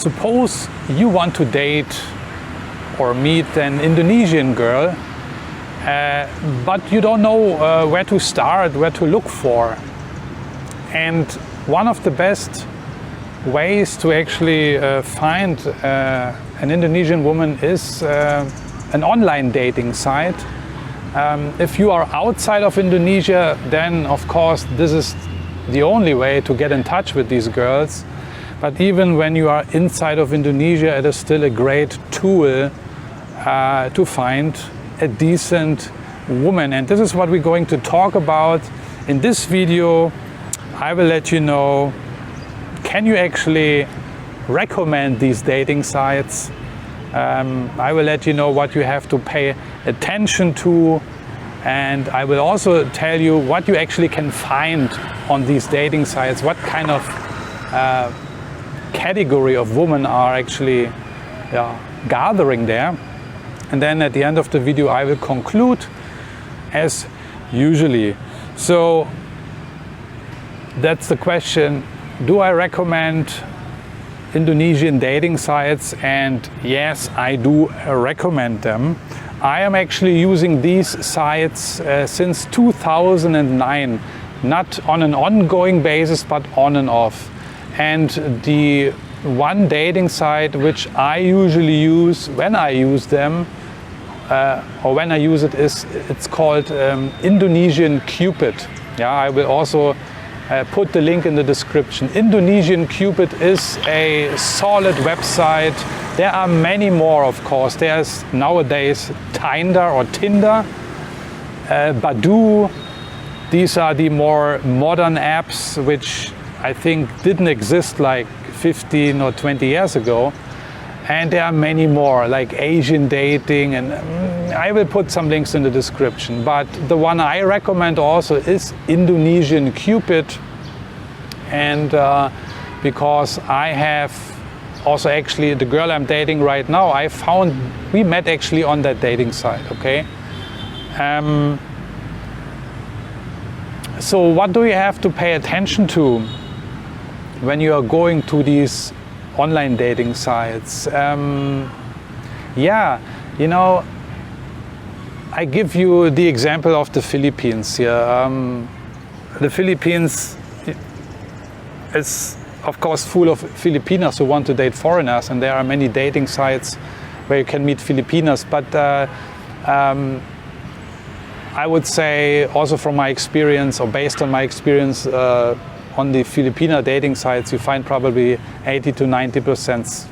suppose you want to date or meet an Indonesian girl, but you don't know where to start, where to look for. And one of the best ways to actually find an Indonesian woman is an online dating site. If you are outside of Indonesia, then of course this is the only way to get in touch with these girls. But even when you are inside of Indonesia, it is still a great tool to find a decent woman. And this is what we're going to talk about in this video. I will let you know, can you actually recommend these dating sites? I will let you know what you have to pay attention to, and I will also tell you what you actually can find on these dating sites, what kind of category of women are actually gathering there. And then at the end of the video I will conclude as usually. So that's the question, do I recommend Indonesian dating sites? And yes, I do recommend them. I am actually using these sites since 2009, not on an ongoing basis, but on and off. And the one dating site which I usually use when I use them, or when I use it, it's called Indonesian Cupid. Yeah, I will also put the link in the description. Indonesian Cupid is a solid website. There are many more, of course. There's nowadays Tinder or Tinder, Badoo. These are the more modern apps which I think didn't exist like 15 or 20 years ago. And there are many more, like Asian dating, and I will put some links in the description. But the one I recommend also is Indonesian Cupid. And because I have also actually the girl I'm dating right now, we met actually on that dating site, okay? So what do you have to pay attention to when you are going to these online dating sites? Yeah, you know, I give you the example of the Philippines here. The Philippines is of course full of Filipinas who want to date foreigners, and there are many dating sites where you can meet Filipinas. But I would say also from my experience, or based on my experience, on the Filipina dating sites, you find probably 80 to 90%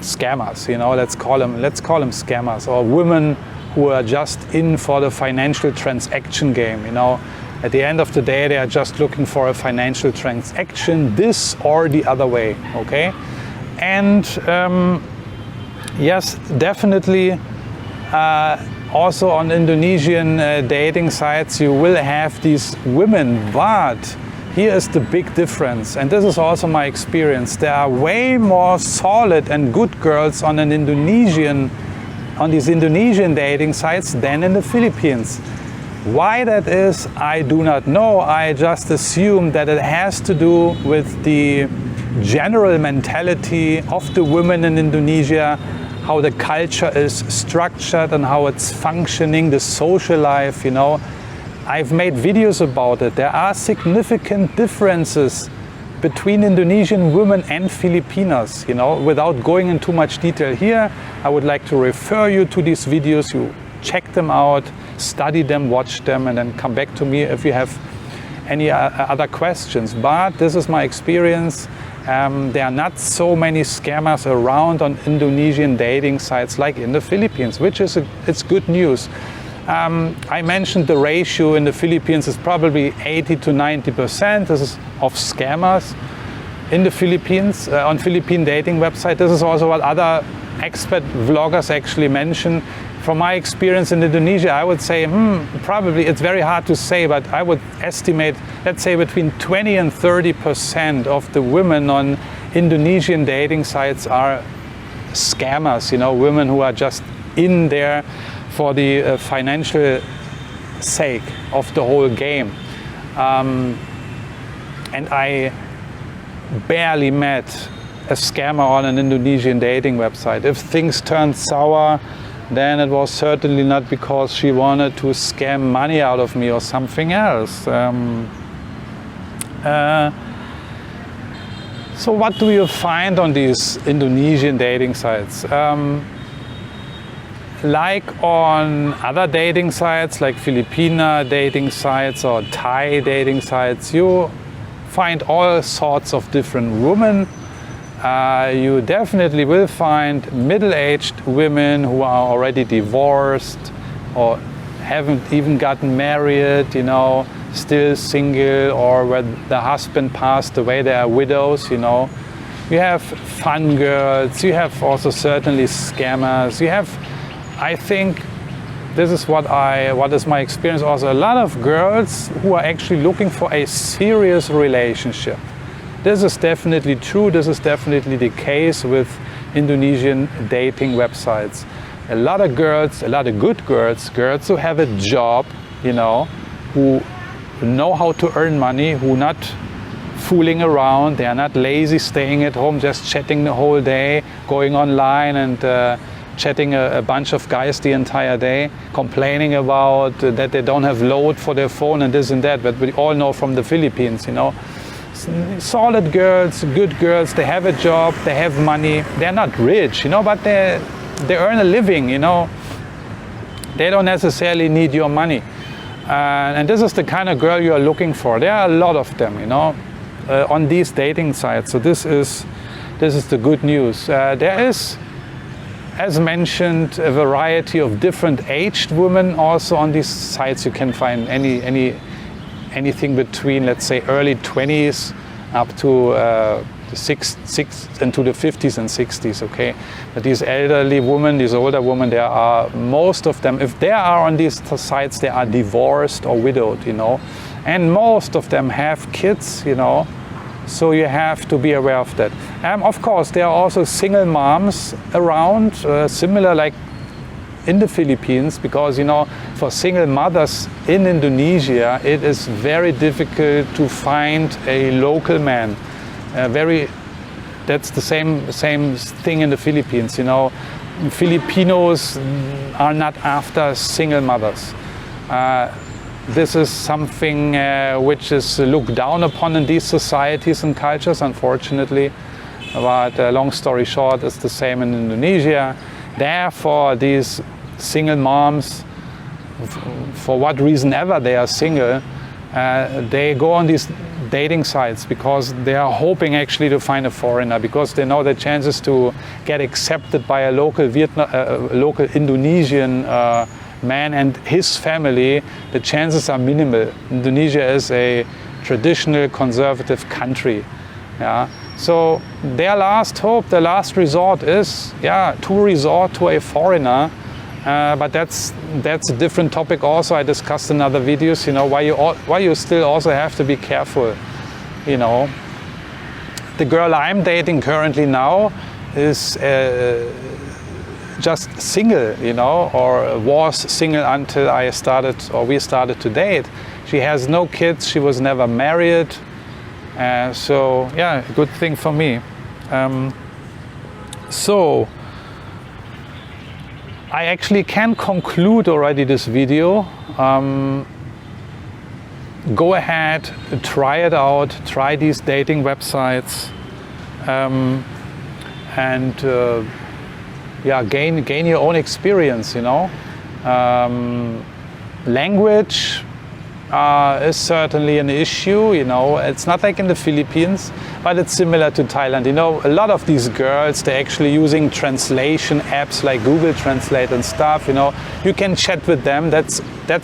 scammers. You know, let's call them scammers, or women who are just in for the financial transaction game. You know, at the end of the day, they are just looking for a financial transaction, this or the other way. Okay, and yes, definitely. Also on Indonesian dating sites you will have these women, but here is the big difference, and this is also my experience. There are way more solid and good girls on these Indonesian dating sites than in the Philippines. Why that is, I do not know. I just assume that it has to do with the general mentality of the women in Indonesia, how the culture is structured and how it's functioning, the social life, you know. I've made videos about it. There are significant differences between Indonesian women and Filipinas, you know. Without going into much detail here, I would like to refer you to these videos. You check them out, study them, watch them, and then come back to me if you have any other questions. But this is my experience. There are not so many scammers around on Indonesian dating sites like in the Philippines, which is it's good news. I mentioned the ratio in the Philippines is probably 80 to 90%. This is of scammers in the Philippines on Philippine dating website. This is also what other expert vloggers actually mention. From my experience in Indonesia, I would say probably, it's very hard to say, but I would estimate, let's say between 20 and 30% of the women on Indonesian dating sites are scammers, you know, women who are just in there for the financial sake of the whole game. And I barely met a scammer on an Indonesian dating website. If things turned sour, then it was certainly not because she wanted to scam money out of me or something else. So what do you find on these Indonesian dating sites? Like on other dating sites, like Filipina dating sites or Thai dating sites, you find all sorts of different women. You definitely will find middle-aged women who are already divorced or haven't even gotten married, you know, still single, or where the husband passed away, they are widows, you know. You have fun girls, you have also certainly scammers, you have, I think, this is what is my experience also, a lot of girls who are actually looking for a serious relationship. This is definitely true, this is definitely the case with Indonesian dating websites. A lot of girls, a lot of good girls, girls who have a job, you know, who know how to earn money, who not fooling around, they are not lazy, staying at home, just chatting the whole day, going online and chatting a bunch of guys the entire day, complaining about that they don't have load for their phone and this and that, but we all know from the Philippines, you know. Solid girls, good girls, they have a job, they have money, they're not rich, you know, but they earn a living, you know. They don't necessarily need your money. And this is the kind of girl you are looking for. There are a lot of them, you know, on these dating sites. So this is the good news. There is, as mentioned, a variety of different aged women also on these sites. You can find anything between, let's say, early 20s up to into the 50s and 60s, okay? But these elderly women, these older women, there are, most of them, if they are on these sites, they are divorced or widowed, you know? And most of them have kids, you know? So you have to be aware of that. Of course, there are also single moms around, similar like in the Philippines, because, you know, for single mothers in Indonesia, it is very difficult to find a local man. That's the same thing in the Philippines, you know. Filipinos are not after single mothers. This is something which is looked down upon in these societies and cultures, unfortunately. But long story short, it's the same in Indonesia. Therefore, these single moms, for what reason ever they are single, they go on these dating sites because they are hoping actually to find a foreigner, because they know the chances to get accepted by a local local Indonesian man and his family, the chances are minimal. Indonesia is a traditional conservative country. Yeah. So their last hope, their last resort is, to resort to a foreigner. But that's a different topic also. I discussed in other videos, you know, why you still also have to be careful, you know. The girl I'm dating currently now is just single, you know, or was single until we started to date. She has no kids, she was never married. So yeah, good thing for me. So I actually can conclude already this video. Go ahead, try it out, try these dating websites, and gain your own experience, you know. Language is certainly an issue, you know. It's not like in the Philippines, but it's similar to Thailand. You know, a lot of these girls, they're actually using translation apps like Google Translate and stuff, you know. You can chat with them, that's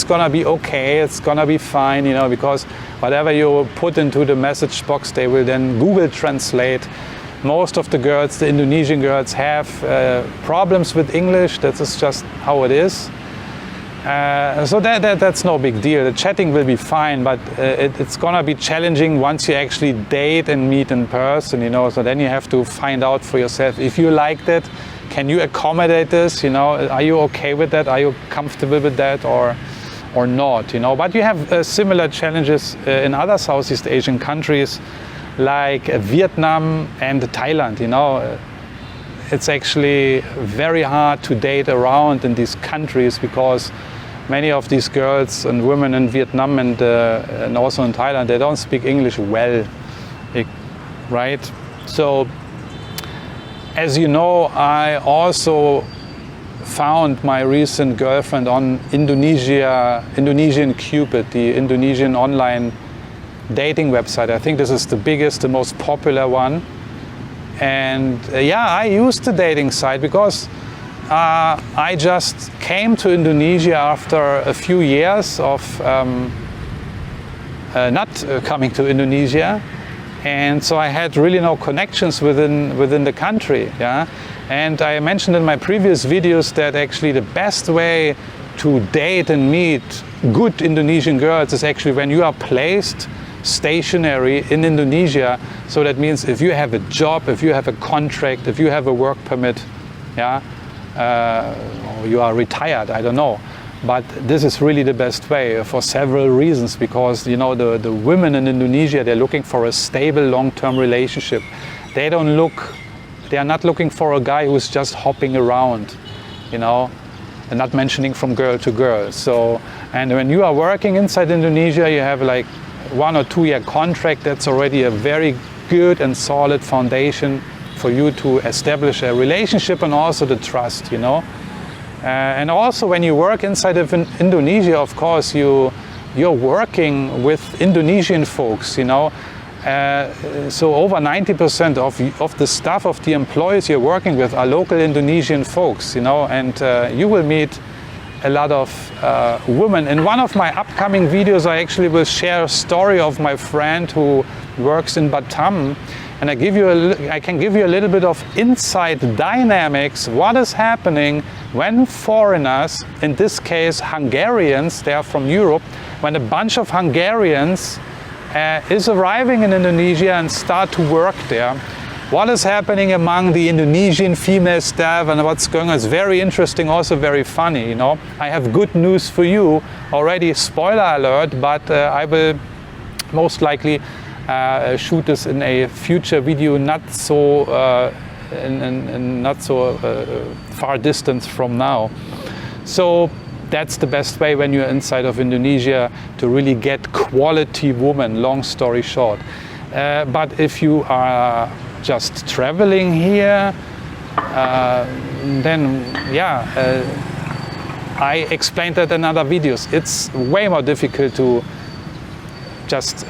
gonna be okay, it's gonna be fine, you know, because whatever you put into the message box, they will then Google Translate. Most of the girls, the Indonesian girls, have problems with English. That is just how it is. So that's no big deal. The chatting will be fine, but it's gonna be challenging once you actually date and meet in person, you know. So then you have to find out for yourself if you like that. Can you accommodate this? You know, are you okay with that? Are you comfortable with that, or not? You know, but you have similar challenges in other Southeast Asian countries. like Vietnam and Thailand, you know. It's actually very hard to date around in these countries because many of these girls and women in Vietnam and also in Thailand, they don't speak English well, right? So, as you know, I also found my recent girlfriend on Indonesian Cupid, the Indonesian online dating website. I think this is the biggest, the most popular one. And yeah, I used the dating site because I just came to Indonesia after a few years of not coming to Indonesia, and so I had really no connections within the country. Yeah, and I mentioned in my previous videos that actually the best way to date and meet good Indonesian girls is actually when you are placed stationary in Indonesia. So that means if you have a job, if you have a contract, if you have a work permit, yeah, or you are retired, I don't know. But this is really the best way for several reasons, because you know the women in Indonesia, they're looking for a stable long-term relationship. They are not looking for a guy who's just hopping around, you know, and not mentioning from girl to girl. So, and when you are working inside Indonesia, you have like 1 or 2 year contract. That's already a very good and solid foundation for you to establish a relationship and also the trust, you know. And also when you work inside of Indonesia, of course, you're working with Indonesian folks, you know. So over 90% of the staff, of the employees you're working with are local Indonesian folks, you know, and you will meet a lot of women. In one of my upcoming videos, I actually will share a story of my friend who works in Batam, and I can give you a little bit of inside dynamics, what is happening when foreigners, in this case Hungarians, they are from Europe, when a bunch of Hungarians is arriving in Indonesia and start to work there. What is happening among the Indonesian female staff and what's going on is very interesting, also very funny, you know. I have good news for you already, spoiler alert, but I will most likely shoot this in a future video, not so far distance from now. So that's the best way when you're inside of Indonesia to really get quality woman, long story short. But if you are just traveling here, then yeah, I explained that in other videos. It's way more difficult to just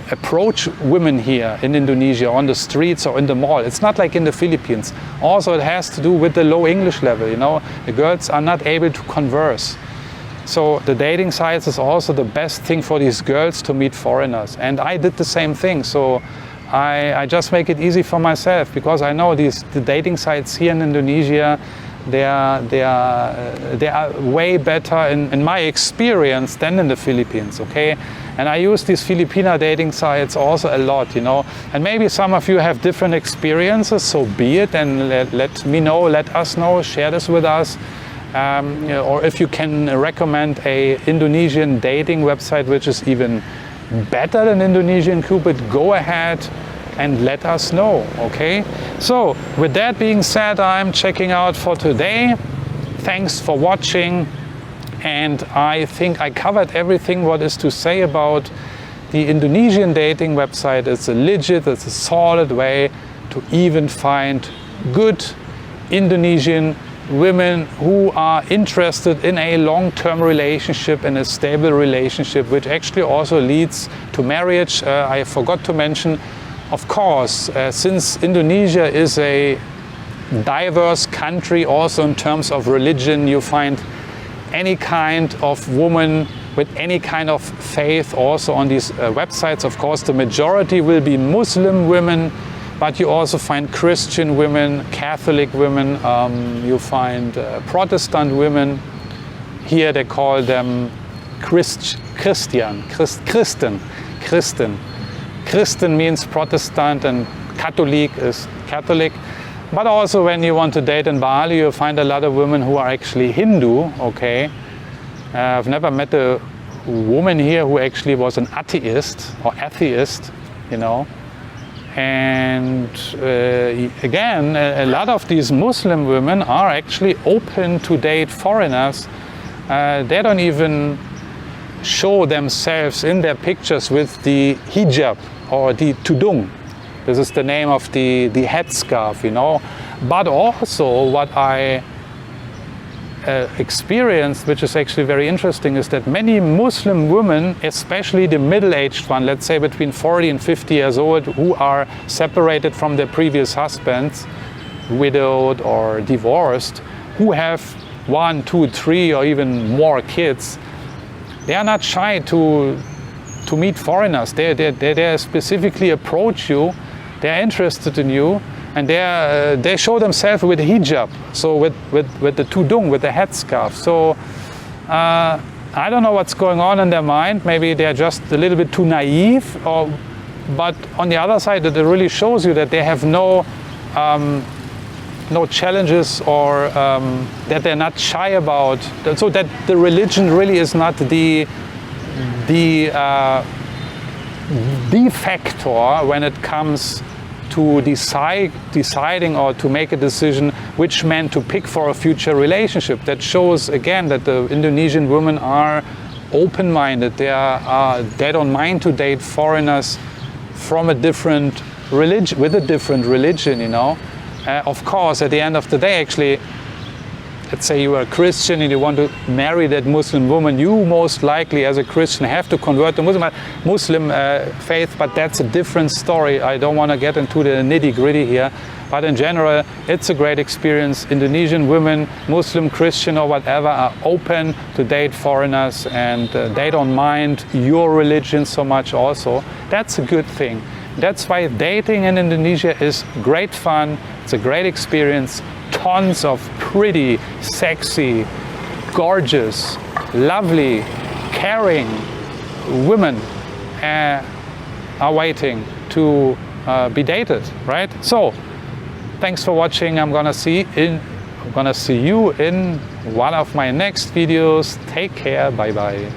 approach women here in Indonesia on the streets or in the mall. It's not like in the Philippines. Also, it has to do with the low English level, you know. The girls are not able to converse. So the dating sites is also the best thing for these girls to meet foreigners. And I did the same thing. So I just make it easy for myself, because I know the dating sites here in Indonesia, they are way better in my experience than in the Philippines, okay? And I use these Filipina dating sites also a lot, you know. And maybe some of you have different experiences, so be it, and let me know, let us know, share this with us. You know, or if you can recommend a Indonesian dating website which is even better than Indonesian Cupid, go ahead and let us know, okay? So with that being said, I'm checking out for today. Thanks for watching, and I think I covered everything what is to say about the Indonesian dating website. It's a legit, it's a solid way to even find good Indonesian women who are interested in a long-term relationship, in a stable relationship, which actually also leads to marriage. I forgot to mention, of course, since Indonesia is a diverse country also in terms of religion, you find any kind of woman with any kind of faith also on these websites. Of course, the majority will be Muslim women, but you also find Christian women, Catholic women, you find Protestant women. Here they call them Christian. Christian means Protestant, and Catholic is Catholic. But also when you want to date in Bali, you find a lot of women who are actually Hindu, okay? I've never met a woman here who actually was an atheist, you know. And again, a lot of these Muslim women are actually open to date foreigners. They don't even show themselves in their pictures with the hijab or the tudung. This is the name of the headscarf, you know. But also what I experienced, which is actually very interesting, is that many Muslim women, especially the middle-aged one, let's say between 40 and 50 years old, who are separated from their previous husbands, widowed or divorced, who have 1, 2, 3 or even more kids, they are not shy to meet foreigners. They specifically approach you, they're interested in you, and they show themselves with hijab, so with the tudung, with the headscarf. So I don't know what's going on in their mind. Maybe they're just a little bit too naive, but on the other side, it really shows you that they have no challenges, or that they're not shy about. So that the religion really is not the factor when it comes to deciding or to make a decision which man to pick for a future relationship. That shows again that the Indonesian women are open-minded. They don't mind to date foreigners from a different religion, with a different religion, you know. Of course, at the end of the day, actually, let's say you are a Christian and you want to marry that Muslim woman, you most likely as a Christian have to convert to Muslim faith, but that's a different story. I don't want to get into the nitty-gritty here, but in general, it's a great experience. Indonesian women, Muslim, Christian or whatever, are open to date foreigners, and they don't mind your religion so much also. That's a good thing. That's why dating in Indonesia is great fun. It's a great experience. Tons of pretty, sexy, gorgeous, lovely, caring women are waiting to be dated, right? So, thanks for watching. I'm gonna see you in one of my next videos. Take care. Bye bye.